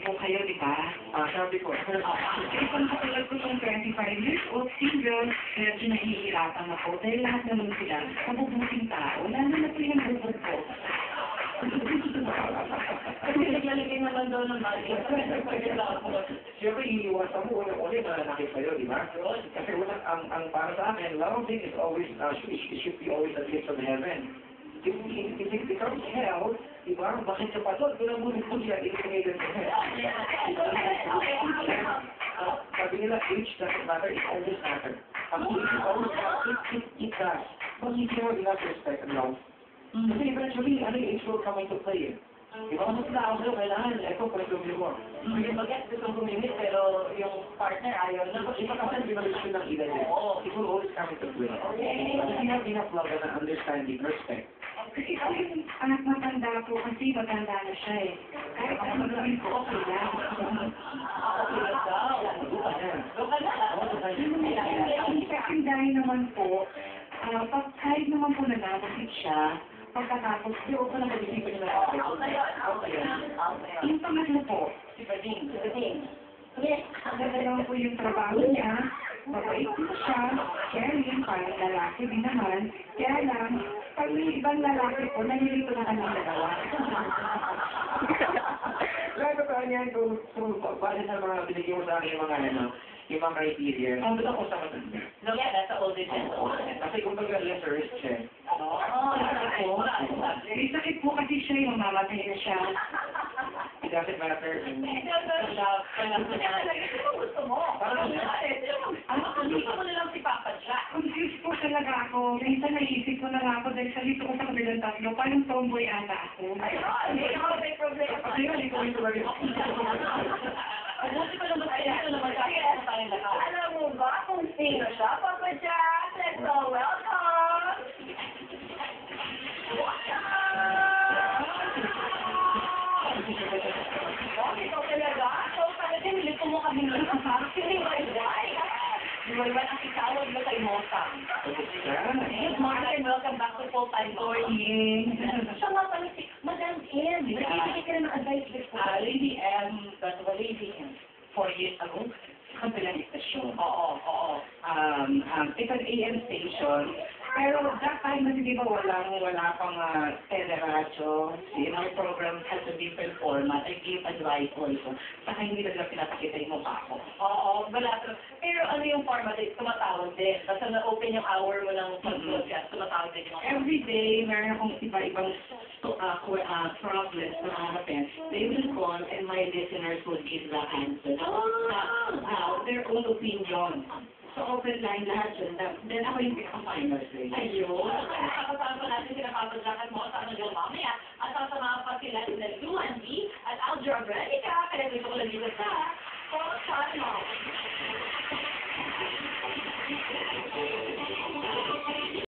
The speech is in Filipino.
po kayo, di ba? Sabi ko. Kasi kung katulad ko yung 25 years old, single, medyo nahihirapan na po. Dahil lahat naman sila, mabubuting tao. Lalo na po yung bubog ko. Kasi naglalagay naman daw ng bagay. Siyempre, iiwasan mo ulit na lalaki sa'yo, di ba? Kasi ang para sa akin, love thing is always, it should be always a gift from heaven. If it becomes hell, di ba? Bakit sa patot? Kung namulipod siya, illuminated sa hell. Sabi nila, age doesn't matter, it always matters. Ang age always matters, it does. But you show enough respect and love. Kasi eventually, ano yung age will come into play eh. Di ba? Mas na ako sa'yo, kailangan, eto, pag-gawin mo. Yung bagay, gusto kong gumimik, pero yung partner ayaw na. Iba kasi ang binalisyon ng edad eh. It will always come into play. Kasi have enough love and understanding, respect. Kasi ako yung anak matanda po kasi matanda na siya eh. Kahit ano gawin ko, okay lang. Okay daw. Kasi dahil naman po, kahit naman po nanabasit siya, pagkatapos, di ko na mag-isipin nila ako. Yung pangatlo po, si Bading. Ang ganda lang po yung trabaho niya, mabait po siya, caring, parang lalaki din naman. Kaya lang, pag may ibang lalaki po, nalilito na kami dalawa. Kaya totoo niyan kung base sa mga binigyan mo sa akin yung mga criteria, ang gusto ko sa matanda. No, yeah, that's the oldest gentleman. Kasi kung baga lesser risk siya. May sakit po kasi siya yung mamatay na siya. It doesn't matter. Gusto mo? Gusto mo na lang si Papa Jack. Confused po talaga ako. Minsan naisip ko na nga ako dahil sa lito ko sa kabilang tatlo, parang tomboy ata ako. Hindi ako may problema. Kasi hindi ko rin talaga. Buti pa naman kaya ito naman kaya sa tayong lahat. Alam mo ba kung sino siya, Papa Jack? Let's go, welcome! Ikaw talaga? So, talaga, nilito mo kami ng feeling why? Iwan ang itawag mo kay Mosang. Good morning, welcome back to Full-Time Morning. Siya nga pala si Madam M. Nakikita ka na ng advice before. Lady M, but the Lady M, 4 years ago, kabilang istasyon. Oo. It's an AM station. Pero that time, hindi ba wala pang teleradyo. My program has a different format. I give advice also. Saka hindi na pinapakita yung mukha ko. Oo, wala. Pero ano yung format? Tumatawag din. Basta na-open yung hour mo ng pag-broadcast, tumatawag din yung every day, meron akong iba-ibang problems na happen. They will call and my listeners will give the answer. Their own opinion. So, open line lahat yun. Then ako yung pinaka-final say. Ayun. Nakakasama natin sila papadyakan mo sa ano yung mamaya. At sasama pa sila sila Lou and D at Algebra. Kaya dito ko lang dito sa Full-Time Morning.